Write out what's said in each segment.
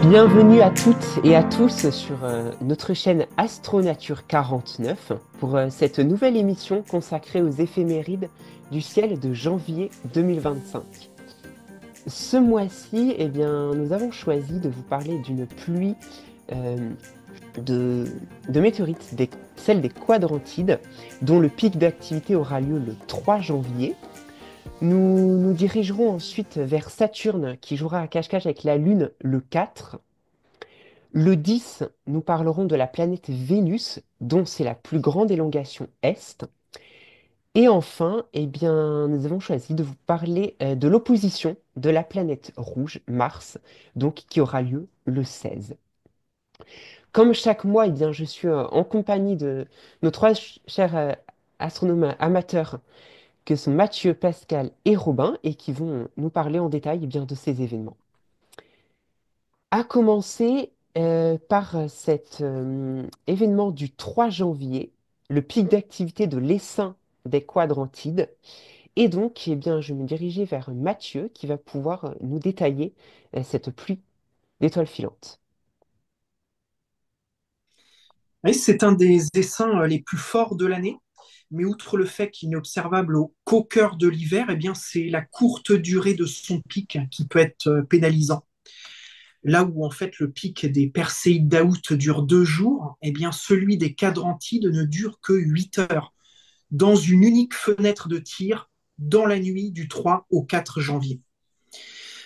Bienvenue à toutes et à tous sur notre chaîne Astronature 49 pour cette nouvelle émission consacrée aux éphémérides du ciel de janvier 2025. Ce mois-ci, nous avons choisi de vous parler d'une pluie euh, de, de météorites, celle des Quadrantides, dont le pic d'activité aura lieu le 3 janvier. Nous nous dirigerons ensuite vers Saturne qui jouera à cache-cache avec la Lune le 4. Le 10, nous parlerons de la planète Vénus, dont c'est la plus grande élongation est. Et enfin, nous avons choisi de vous parler de l'opposition de la planète rouge, Mars, donc qui aura lieu le 16. Comme chaque mois, je suis en compagnie de nos trois chers astronomes amateurs, que sont Mathieu, Pascal et Robin, et qui vont nous parler en détail de ces événements. À commencer par cet événement du 3 janvier, le pic d'activité de l'essaim des Quadrantides. Et donc, je me dirigeais vers Mathieu qui va pouvoir nous détailler cette pluie d'étoiles filantes. Oui, c'est un des essaims les plus forts de l'année, mais outre le fait qu'il n'est observable qu'au cœur de l'hiver, c'est la courte durée de son pic qui peut être pénalisant. Là où en fait le pic des Perséides d'Août dure 2 jours, celui des Quadrantides ne dure que 8 heures, dans une unique fenêtre de tir dans la nuit du 3 au 4 janvier.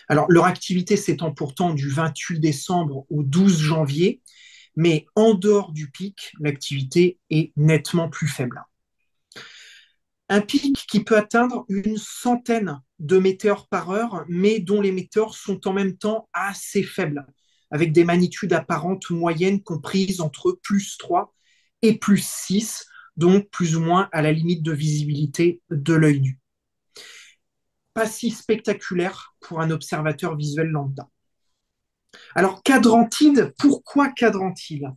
Alors leur activité s'étend pourtant du 28 décembre au 12 janvier, mais en dehors du pic, l'activité est nettement plus faible. Un pic qui peut atteindre une centaine de météores par heure, mais dont les météores sont en même temps assez faibles, avec des magnitudes apparentes moyennes comprises entre plus 3 et plus 6, donc plus ou moins à la limite de visibilité de l'œil nu. Pas si spectaculaire pour un observateur visuel lambda. Alors, Quadrantide, pourquoi Quadrantide?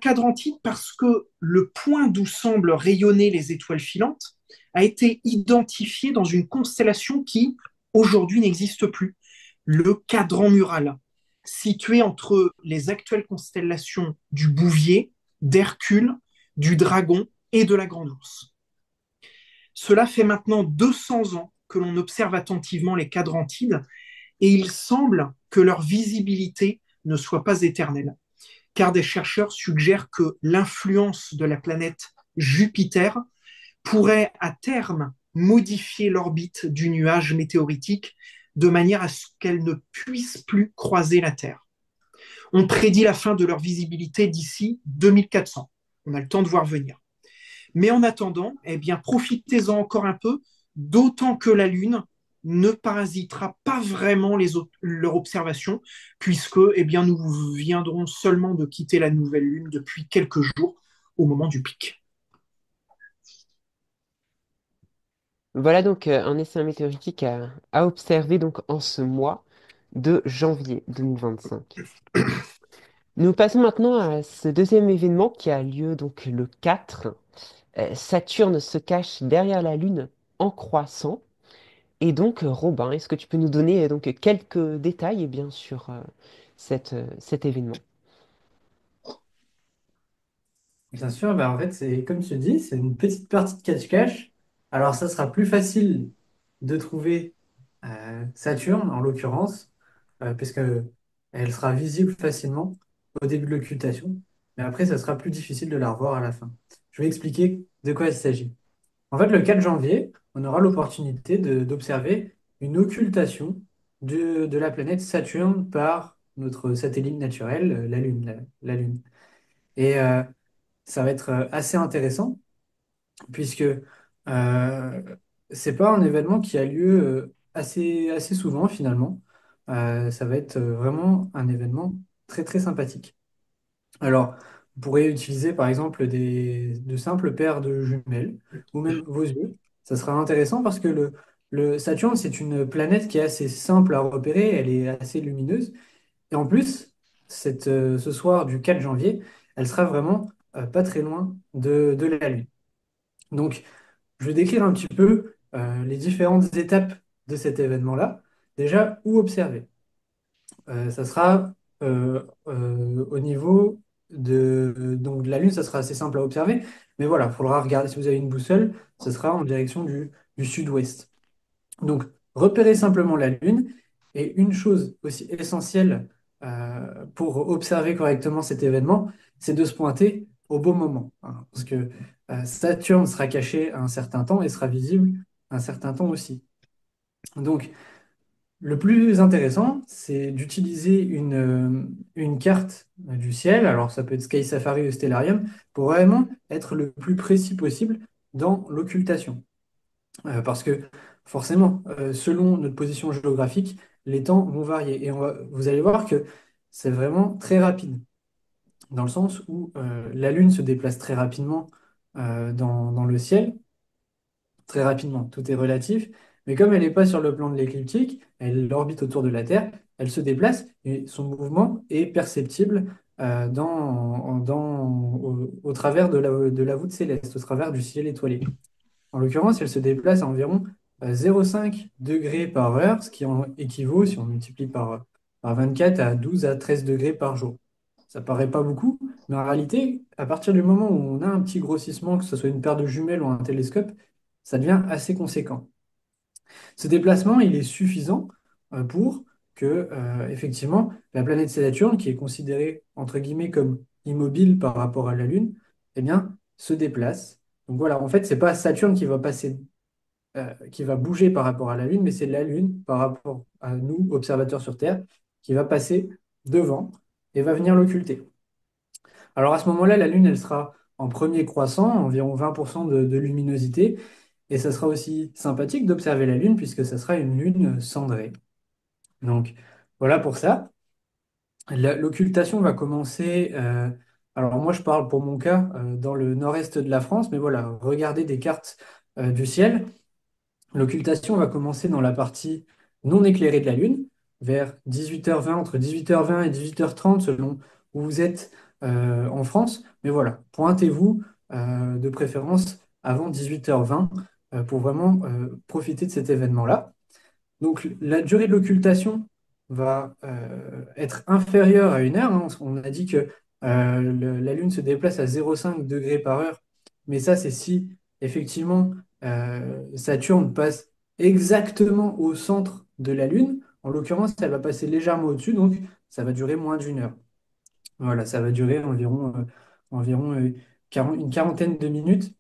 Quadrantide parce que le point d'où semblent rayonner les étoiles filantes a été identifié dans une constellation qui, aujourd'hui, n'existe plus, le Cadran mural, situé entre les actuelles constellations du Bouvier, d'Hercule, du Dragon et de la Grande Ourse. Cela fait maintenant 200 ans que l'on observe attentivement les Quadrantides et il semble que leur visibilité ne soit pas éternelle, car des chercheurs suggèrent que l'influence de la planète Jupiter pourrait à terme modifier l'orbite du nuage météoritique de manière à ce qu'elle ne puisse plus croiser la Terre. On prédit la fin de leur visibilité d'ici 2400. On a le temps de voir venir. Mais en attendant, profitez-en encore un peu, d'autant que la Lune ne parasitera pas vraiment leur observation, puisque nous viendrons seulement de quitter la nouvelle Lune depuis quelques jours au moment du pic. Voilà donc un essaim météoritique à observer donc en ce mois de janvier 2025. Nous passons maintenant à ce deuxième événement qui a lieu donc le 4. Saturne se cache derrière la Lune en croissant. Et donc, Robin, est-ce que tu peux nous donner donc quelques détails sur cet événement? Bien sûr, en fait, c'est comme tu dis, c'est une petite partie de cache-cache. Alors, ça sera plus facile de trouver Saturne, en l'occurrence, puisque elle sera visible facilement au début de l'occultation. Mais après, ça sera plus difficile de la revoir à la fin. Je vais expliquer de quoi il s'agit. En fait, le 4 janvier, on aura l'opportunité d'observer une occultation de la planète Saturne par notre satellite naturel, la Lune. La Lune. Et ça va être assez intéressant puisque c'est pas un événement qui a lieu assez souvent finalement. Ça va être vraiment un événement très très sympathique. Alors, vous pourrez utiliser par exemple de simples paires de jumelles ou même vos yeux. Ça sera intéressant parce que le Saturne, c'est une planète qui est assez simple à repérer, elle est assez lumineuse. Et en plus, ce soir du 4 janvier, elle sera vraiment pas très loin de la Lune. Donc, je vais décrire un petit peu les différentes étapes de cet événement-là. Déjà, où observer? Ça sera au niveau donc, de la Lune, ça sera assez simple à observer. Mais voilà, il faudra regarder si vous avez une boussole, ce sera en direction du sud-ouest. Donc, repérez simplement la Lune. Et une chose aussi essentielle pour observer correctement cet événement, c'est de se pointer au bon moment, hein, parce que Saturne sera caché à un certain temps et sera visible à un certain temps aussi. Donc, le plus intéressant, c'est d'utiliser une carte du ciel, alors ça peut être Sky Safari ou Stellarium, pour vraiment être le plus précis possible dans l'occultation. Parce que forcément, selon notre position géographique, les temps vont varier. Et vous allez voir que c'est vraiment très rapide, dans le sens où la Lune se déplace très rapidement dans le ciel, très rapidement, tout est relatif, mais comme elle n'est pas sur le plan de l'écliptique, elle orbite autour de la Terre, elle se déplace et son mouvement est perceptible au travers de la voûte céleste, au travers du ciel étoilé. En l'occurrence, elle se déplace à environ 0,5 degrés par heure, ce qui en équivaut, si on multiplie par 24, à 12 à 13 degrés par jour. Ça paraît pas beaucoup, mais en réalité, à partir du moment où on a un petit grossissement, que ce soit une paire de jumelles ou un télescope, ça devient assez conséquent. Ce déplacement, il est suffisant pour que, effectivement, la planète Saturne, qui est considérée, entre guillemets, comme immobile par rapport à la Lune, eh bien, se déplace. Donc voilà, en fait, c'est pas Saturne qui va bouger par rapport à la Lune, mais c'est la Lune par rapport à nous, observateurs sur Terre, qui va passer devant et va venir l'occulter. Alors à ce moment-là, la Lune, elle sera en premier croissant, environ 20% de luminosité, et ça sera aussi sympathique d'observer la Lune puisque ça sera une Lune cendrée. Donc voilà pour ça. L'occultation va commencer, alors moi je parle pour mon cas, dans le nord-est de la France, mais voilà, regardez des cartes du ciel. L'occultation va commencer dans la partie non éclairée de la Lune, vers 18h20, entre 18h20 et 18h30, selon où vous êtes en France. Mais voilà, pointez-vous de préférence avant 18h20 pour vraiment profiter de cet événement-là. Donc la durée de l'occultation va être inférieure à 1 heure, hein. On a dit que la Lune se déplace à 0,5 degrés par heure, mais ça c'est si effectivement Saturne passe exactement au centre de la Lune. En l'occurrence, elle va passer légèrement au-dessus, donc ça va durer moins d'1 heure. Voilà, ça va durer environ une quarantaine de minutes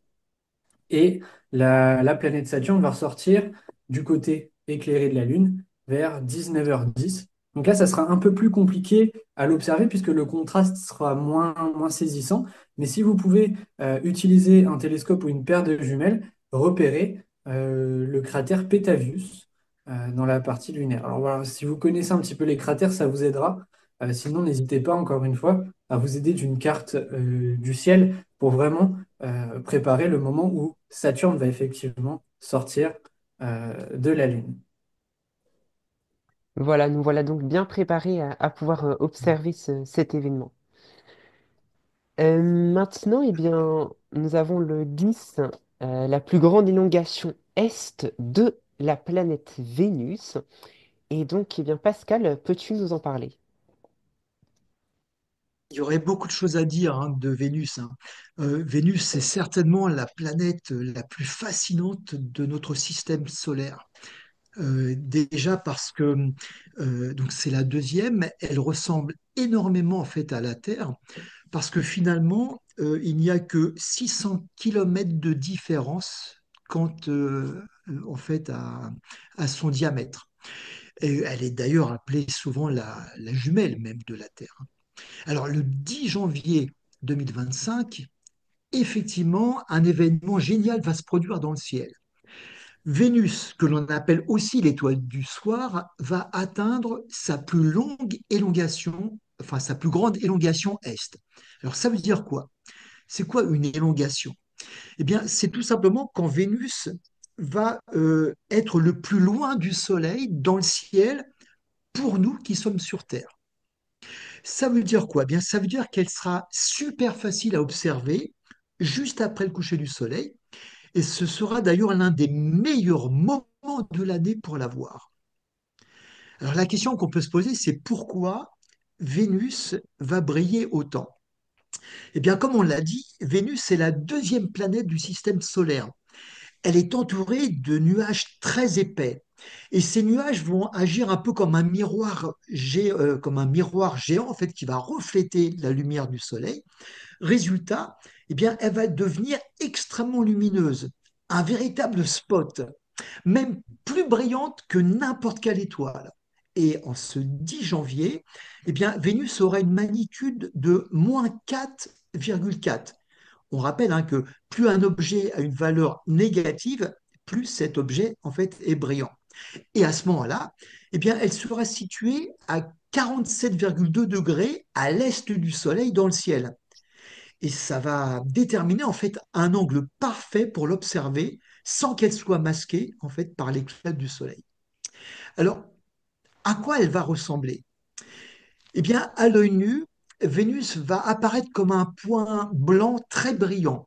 et la planète Saturne va ressortir du côté éclairé de la Lune vers 19h10. Donc là, ça sera un peu plus compliqué à l'observer puisque le contraste sera moins saisissant. Mais si vous pouvez utiliser un télescope ou une paire de jumelles, repérez le cratère Petavius dans la partie lunaire. Alors voilà, si vous connaissez un petit peu les cratères, ça vous aidera. Sinon, n'hésitez pas, encore une fois, à vous aider d'une carte du ciel pour vraiment préparer le moment où Saturne va effectivement sortir de la Lune. Voilà, nous voilà donc bien préparés à pouvoir observer cet événement. Maintenant, eh bien, nous avons le 10, la plus grande élongation est de la planète Vénus. Et donc, eh bien, Pascal, peux-tu nous en parler? Il y aurait beaucoup de choses à dire de Vénus, hein. Vénus, c'est certainement la planète la plus fascinante de notre système solaire. Déjà parce que donc c'est la deuxième, elle ressemble énormément en fait à la Terre, parce que finalement, il n'y a que 600 kilomètres de différence quant en fait à son diamètre. Et elle est d'ailleurs appelée souvent la jumelle même de la Terre. Alors, le 10 janvier 2025, effectivement, un événement génial va se produire dans le ciel. Vénus, que l'on appelle aussi l'étoile du soir, va atteindre sa plus longue élongation, enfin sa plus grande élongation est. Alors, ça veut dire quoi? C'est quoi une élongation? Eh bien, c'est tout simplement quand Vénus va être le plus loin du Soleil dans le ciel pour nous qui sommes sur Terre. Ça veut dire quoi? Eh bien, ça veut dire qu'elle sera super facile à observer juste après le coucher du soleil. Et ce sera d'ailleurs l'un des meilleurs moments de l'année pour la voir. Alors la question qu'on peut se poser, c'est pourquoi Vénus va briller autant? Eh bien, comme on l'a dit, Vénus est la deuxième planète du système solaire. Elle est entourée de nuages très épais. Et ces nuages vont agir un peu comme un miroir géant en fait, qui va refléter la lumière du Soleil. Résultat, eh bien, elle va devenir extrêmement lumineuse, un véritable spot, même plus brillante que n'importe quelle étoile. Et en ce 10 janvier, eh bien, Vénus aura une magnitude de -4,4. On rappelle que plus un objet a une valeur négative, plus cet objet en fait est brillant. Et à ce moment-là, eh bien, elle sera située à 47,2 degrés à l'est du Soleil dans le ciel. Et ça va déterminer en fait un angle parfait pour l'observer sans qu'elle soit masquée en fait par l'éclat du Soleil. Alors, à quoi elle va ressembler? Eh bien, à l'œil nu, Vénus va apparaître comme un point blanc très brillant.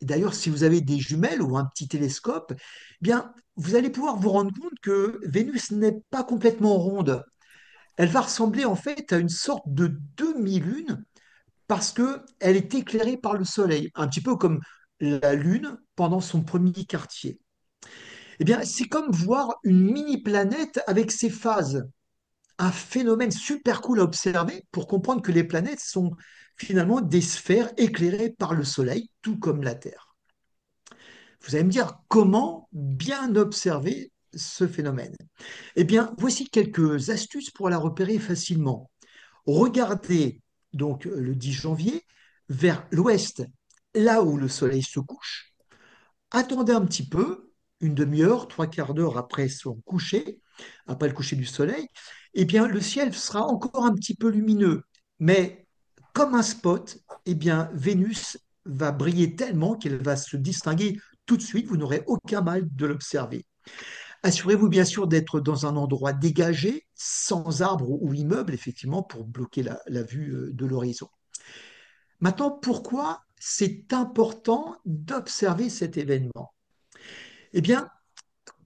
D'ailleurs, si vous avez des jumelles ou un petit télescope, eh bien, vous allez pouvoir vous rendre compte que Vénus n'est pas complètement ronde. Elle va ressembler en fait à une sorte de demi-lune parce qu'elle est éclairée par le Soleil, un petit peu comme la Lune pendant son premier quartier. Eh bien, c'est comme voir une mini-planète avec ses phases, un phénomène super cool à observer pour comprendre que les planètes sont finalement des sphères éclairées par le Soleil, tout comme la Terre. Vous allez me dire comment bien observer ce phénomène. Eh bien, voici quelques astuces pour la repérer facilement. Regardez donc le 10 janvier vers l'ouest, là où le soleil se couche. Attendez un petit peu, une demi-heure, trois quarts d'heure après son coucher, après le coucher du soleil. Eh bien, le ciel sera encore un petit peu lumineux, mais comme un spot, eh bien, Vénus va briller tellement qu'elle va se distinguer tout de suite. Vous n'aurez aucun mal de l'observer. Assurez-vous bien sûr d'être dans un endroit dégagé, sans arbres ou immeubles, effectivement, pour bloquer la vue de l'horizon. Maintenant, pourquoi c'est important d'observer cet événement? Eh bien,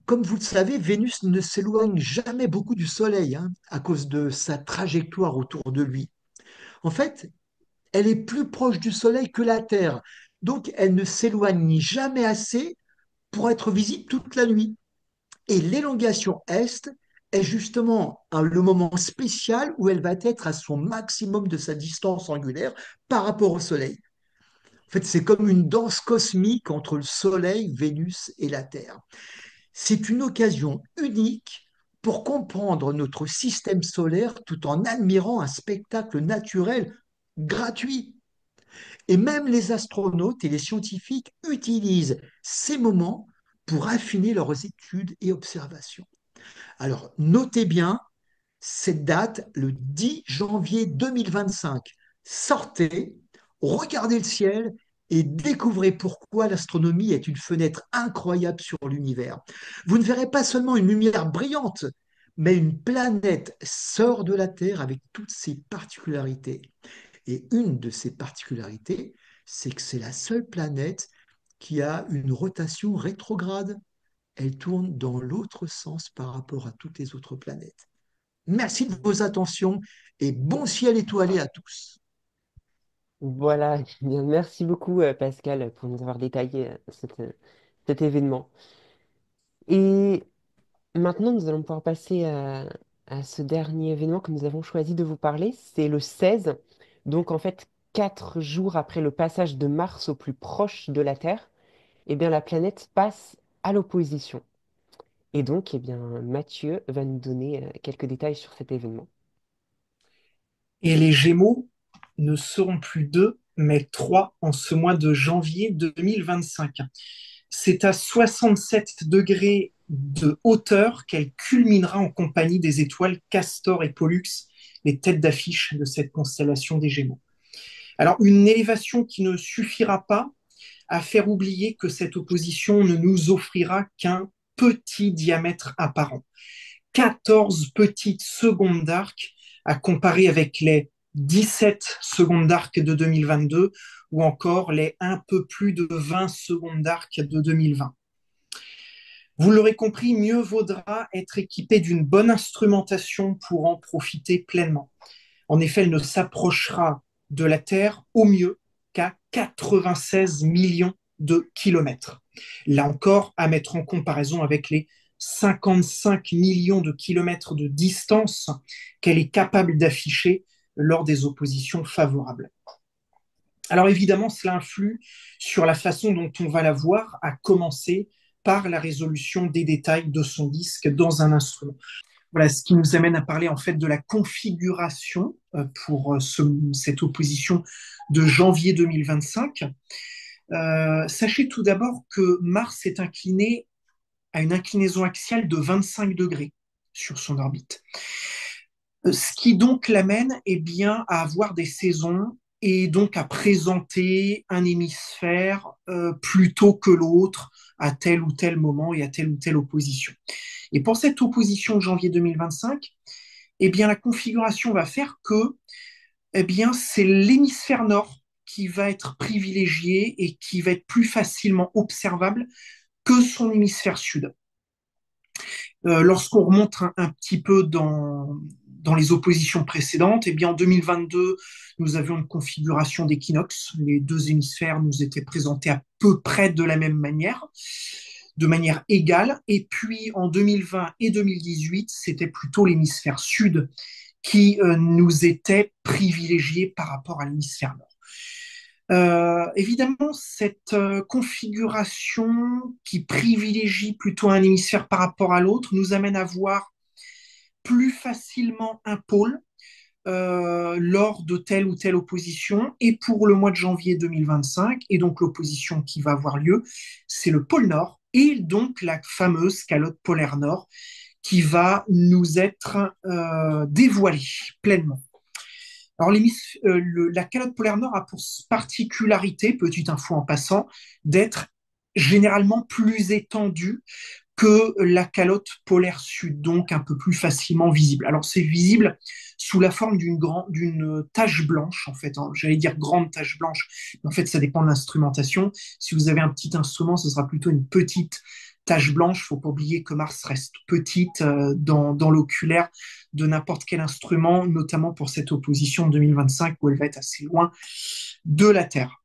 comme vous le savez, Vénus ne s'éloigne jamais beaucoup du Soleil à cause de sa trajectoire autour de lui. En fait, elle est plus proche du Soleil que la Terre, donc elle ne s'éloigne jamais assez pour être visible toute la nuit. Et l'élongation est est justement le moment spécial où elle va être à son maximum de sa distance angulaire par rapport au Soleil. En fait, c'est comme une danse cosmique entre le Soleil, Vénus et la Terre. C'est une occasion unique pour comprendre notre système solaire tout en admirant un spectacle naturel gratuit. Et même les astronautes et les scientifiques utilisent ces moments pour affiner leurs études et observations. Alors, notez bien cette date, le 10 janvier 2025. Sortez, regardez le ciel et découvrez pourquoi l'astronomie est une fenêtre incroyable sur l'univers. Vous ne verrez pas seulement une lumière brillante, mais une planète sœur de la Terre avec toutes ses particularités. Et une de ses particularités, c'est que c'est la seule planète qui a une rotation rétrograde. Elle tourne dans l'autre sens par rapport à toutes les autres planètes. Merci de vos attentions et bon ciel étoilé à tous. Voilà, eh bien, merci beaucoup Pascal pour nous avoir détaillé cet événement. Et maintenant, nous allons pouvoir passer à ce dernier événement que nous avons choisi de vous parler. C'est le 16, donc en fait 4 jours après le passage de Mars au plus proche de la Terre, eh bien, la planète passe à l'opposition. Et donc, eh bien, Mathieu va nous donner quelques détails sur cet événement. Et les Gémeaux ne seront plus deux, mais trois en ce mois de janvier 2025. C'est à 67 degrés de hauteur qu'elle culminera en compagnie des étoiles Castor et Pollux, les têtes d'affiche de cette constellation des Gémeaux. Alors, une élévation qui ne suffira pas à faire oublier que cette opposition ne nous offrira qu'un petit diamètre apparent. 14 petites secondes d'arc à comparer avec les 17 secondes d'arc de 2022 ou encore les un peu plus de 20 secondes d'arc de 2020. Vous l'aurez compris, mieux vaudra être équipé d'une bonne instrumentation pour en profiter pleinement. En effet, elle ne s'approchera de la Terre au mieux qu'à 96 millions de kilomètres. Là encore, à mettre en comparaison avec les 55 millions de kilomètres de distance qu'elle est capable d'afficher lors des oppositions favorables. Alors évidemment, cela influe sur la façon dont on va la voir, à commencer par la résolution des détails de son disque dans un instrument. Voilà, ce qui nous amène à parler en fait de la configuration pour cette opposition de janvier 2025. Sachez tout d'abord que Mars est incliné à une inclinaison axiale de 25 degrés sur son orbite. Ce qui donc l'amène bien, à avoir des saisons et donc à présenter un hémisphère plutôt que l'autre à tel ou tel moment et à telle ou telle opposition. Et pour cette opposition de janvier 2025, bien, la configuration va faire que bien, c'est l'hémisphère nord qui va être privilégié et qui va être plus facilement observable que son hémisphère sud. Lorsqu'on remonte un petit peu dans les oppositions précédentes, bien, en 2022, nous avions une configuration d'équinoxe. Les deux hémisphères nous étaient présentés à peu près de la même manière, de manière égale. Et puis en 2020 et 2018, c'était plutôt l'hémisphère sud qui nous était privilégié par rapport à l'hémisphère nord. Évidemment, cette configuration qui privilégie plutôt un hémisphère par rapport à l'autre nous amène à voir plus facilement un pôle lors de telle ou telle opposition. Et pour le mois de janvier 2025, et donc l'opposition qui va avoir lieu, c'est le pôle Nord et donc la fameuse calotte polaire Nord qui va nous être dévoilée pleinement. Alors, la calotte polaire Nord a pour particularité, petite info en passant, d'être généralement plus étendue que la calotte polaire sud, donc un peu plus facilement visible. Alors, c'est visible sous la forme d'une tache blanche, en fait. Hein. J'allais dire grande tache blanche, mais en fait, ça dépend de l'instrumentation. Si vous avez un petit instrument, ce sera plutôt une petite tache blanche. Il ne faut pas oublier que Mars reste petite dans l'oculaire de n'importe quel instrument, notamment pour cette opposition de 2025 où elle va être assez loin de la Terre.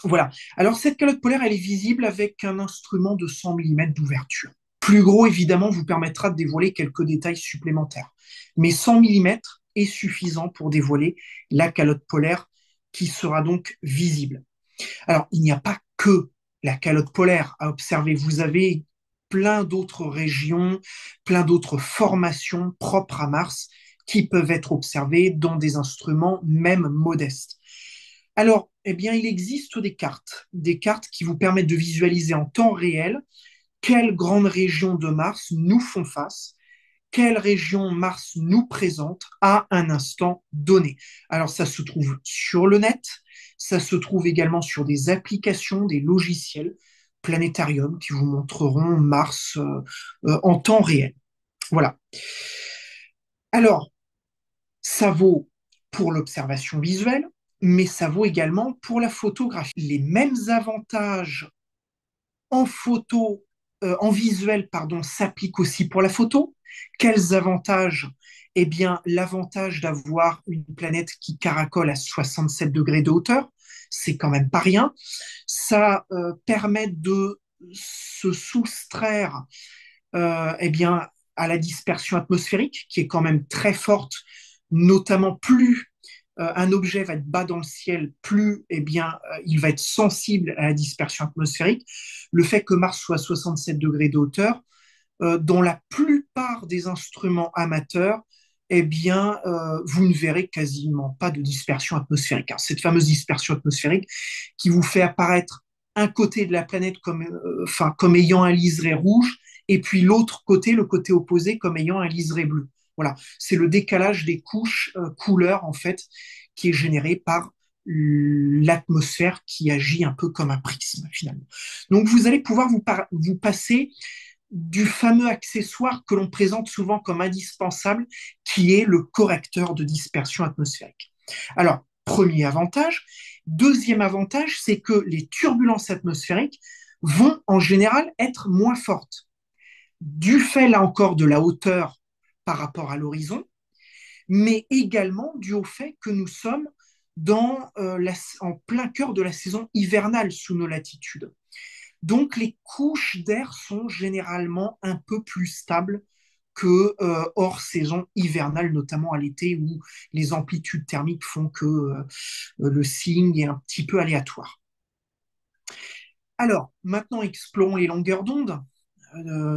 Voilà. Alors, cette calotte polaire, elle est visible avec un instrument de 100 mm d'ouverture. Plus gros, évidemment, vous permettra de dévoiler quelques détails supplémentaires. Mais 100 mm est suffisant pour dévoiler la calotte polaire qui sera donc visible. Alors, il n'y a pas que la calotte polaire à observer. Vous avez plein d'autres régions, plein d'autres formations propres à Mars qui peuvent être observées dans des instruments même modestes. Alors, bien, il existe des cartes qui vous permettent de visualiser en temps réel quelles grandes régions de Mars nous font face, quelles régions Mars nous présente à un instant donné. Alors, ça se trouve sur le net, ça se trouve également sur des applications, des logiciels planétarium qui vous montreront Mars en temps réel. Voilà. Alors, ça vaut pour l'observation visuelle, mais ça vaut également pour la photographie. Les mêmes avantages en visuel, s'appliquent aussi pour la photo. Quels avantages? Eh bien, l'avantage d'avoir une planète qui caracole à 67 degrés de hauteur, c'est quand même pas rien. Ça permet de se soustraire bien, à la dispersion atmosphérique, qui est quand même très forte, notamment plus un objet va être bas dans le ciel, plus bien, il va être sensible à la dispersion atmosphérique. Le fait que Mars soit à 67 degrés de hauteur, dans la plupart des instruments amateurs, bien, vous ne verrez quasiment pas de dispersion atmosphérique. Hein. Cette fameuse dispersion atmosphérique qui vous fait apparaître un côté de la planète comme ayant un liseré rouge, et puis l'autre côté, le côté opposé, comme ayant un liseré bleu. Voilà, c'est le décalage des couches couleurs, en fait, qui est généré par l'atmosphère qui agit un peu comme un prisme, finalement. Donc, vous allez pouvoir vous passer du fameux accessoire que l'on présente souvent comme indispensable, qui est le correcteur de dispersion atmosphérique. Alors, premier avantage. Deuxième avantage, c'est que les turbulences atmosphériques vont en général être moins fortes. Du fait, là encore, de la hauteur par rapport à l'horizon, mais également dû au fait que nous sommes en plein cœur de la saison hivernale sous nos latitudes. Donc les couches d'air sont généralement un peu plus stables que hors saison hivernale, notamment à l'été où les amplitudes thermiques font que le seeing est un petit peu aléatoire. Alors, maintenant, explorons les longueurs d'onde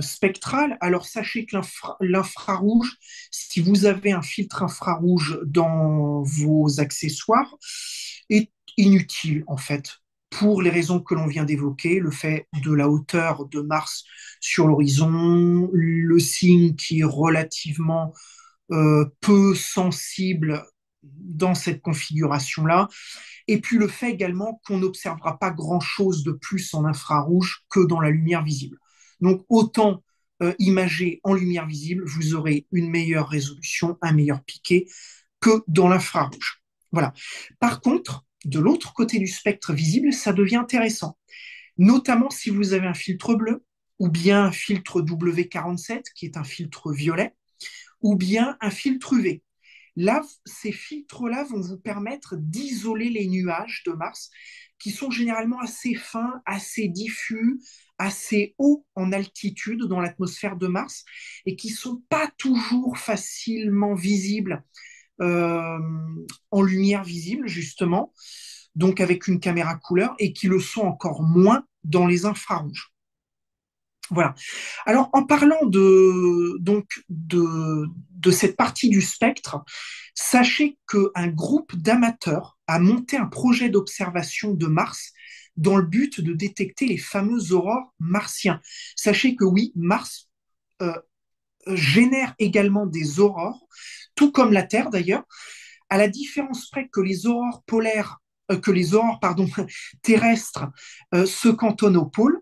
spectrales. Alors, sachez que l'infrarouge, si vous avez un filtre infrarouge dans vos accessoires, est inutile, en fait, pour les raisons que l'on vient d'évoquer, le fait de la hauteur de Mars sur l'horizon, le signe qui est relativement peu sensible dans cette configuration-là, et puis le fait également qu'on n'observera pas grand-chose de plus en infrarouge que dans la lumière visible. Donc autant imager en lumière visible, vous aurez une meilleure résolution, un meilleur piqué que dans l'infrarouge. Voilà. Par contre, de l'autre côté du spectre visible, ça devient intéressant, notamment si vous avez un filtre bleu ou bien un filtre W47 qui est un filtre violet ou bien un filtre UV. Là, ces filtres-là vont vous permettre d'isoler les nuages de Mars qui sont généralement assez fins, assez diffus, assez hauts en altitude dans l'atmosphère de Mars et qui ne sont pas toujours facilement visibles euh, en lumière visible, justement, donc avec une caméra couleur, et qui le sont encore moins dans les infrarouges. Voilà. Alors, en parlant de cette partie du spectre, sachez qu'un groupe d'amateurs a monté un projet d'observation de Mars dans le but de détecter les fameuses aurores martiennes. Sachez que oui, Mars euh, génère également des aurores, tout comme la Terre d'ailleurs, à la différence près que les aurores polaires, que les aurores pardon, terrestres se cantonnent au pôle,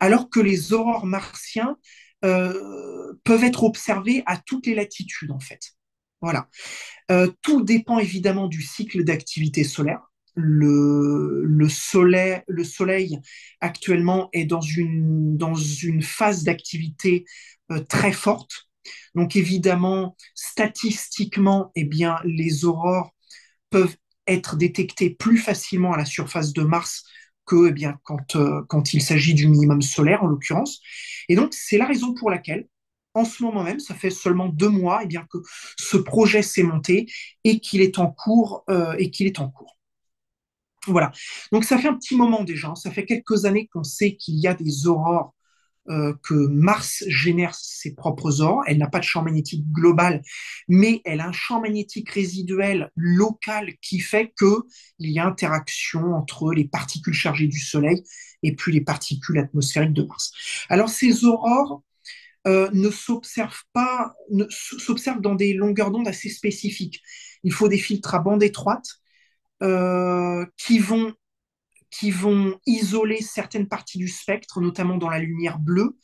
alors que les aurores martiens peuvent être observées à toutes les latitudes, en fait. Voilà. Tout dépend évidemment du cycle d'activité solaire. Le soleil actuellement est dans une phase d'activité très forte. Donc évidemment, statistiquement, eh bien, les aurores peuvent être détectées plus facilement à la surface de Mars que quand il s'agit du minimum solaire, en l'occurrence. Et donc, c'est la raison pour laquelle, en ce moment même, ça fait seulement 2 mois que ce projet s'est monté et qu'il est en cours. Voilà. Donc, ça fait un petit moment déjà. Ça fait quelques années qu'on sait qu'il y a des aurores que Mars génère ses propres aurores. Elle n'a pas de champ magnétique global, mais elle a un champ magnétique résiduel local qui fait qu'il y a interaction entre les particules chargées du Soleil et puis les particules atmosphériques de Mars. Alors ces aurores ne s'observent dans des longueurs d'onde assez spécifiques. Il faut des filtres à bande étroite qui vont isoler certaines parties du spectre, notamment dans la lumière bleue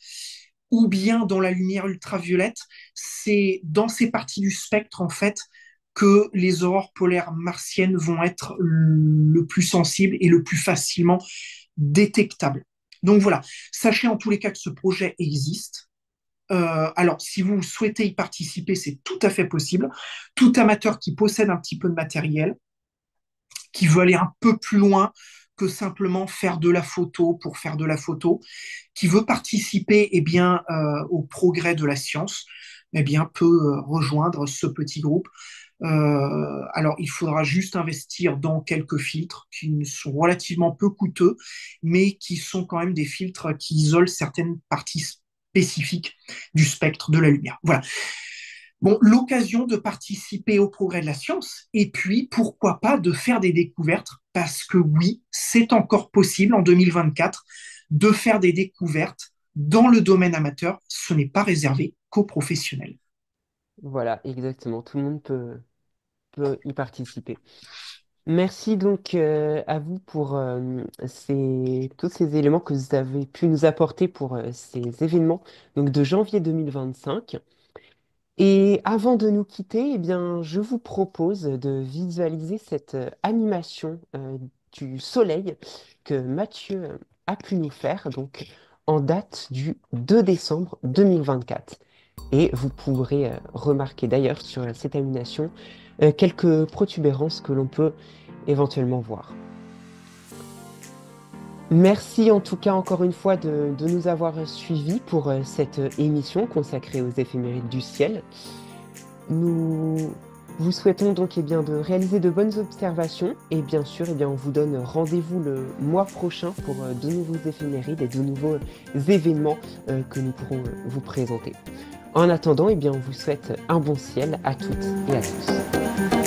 ou bien dans la lumière ultraviolette. C'est dans ces parties du spectre, en fait, que les aurores polaires martiennes vont être le plus sensibles et le plus facilement détectables. Donc voilà, sachez en tous les cas que ce projet existe. Alors, si vous souhaitez y participer, c'est tout à fait possible. Tout amateur qui possède un petit peu de matériel, qui veut aller un peu plus loin que simplement faire de la photo pour faire de la photo, qui veut participer au progrès de la science, peut rejoindre ce petit groupe. Alors, il faudra juste investir dans quelques filtres qui sont relativement peu coûteux, mais qui sont quand même des filtres qui isolent certaines parties spécifiques du spectre de la lumière. Voilà. Bon, l'occasion de participer au progrès de la science et puis, pourquoi pas, de faire des découvertes parce que oui, c'est encore possible en 2024 de faire des découvertes dans le domaine amateur. Ce n'est pas réservé qu'aux professionnels. Voilà, exactement. Tout le monde peut y participer. Merci donc à vous pour tous ces éléments que vous avez pu nous apporter pour ces événements donc de janvier 2025. Et avant de nous quitter, eh bien, je vous propose de visualiser cette animation du soleil que Mathieu a pu nous faire donc en date du 2 décembre 2024. Et vous pourrez remarquer d'ailleurs sur cette illumination quelques protubérances que l'on peut éventuellement voir. Merci en tout cas encore une fois de nous avoir suivis pour cette émission consacrée aux éphémérides du ciel. Nous vous souhaitons donc de réaliser de bonnes observations et bien sûr on vous donne rendez-vous le mois prochain pour de nouveaux éphémérides et de nouveaux événements que nous pourrons vous présenter. En attendant, on vous souhaite un bon ciel à toutes et à tous.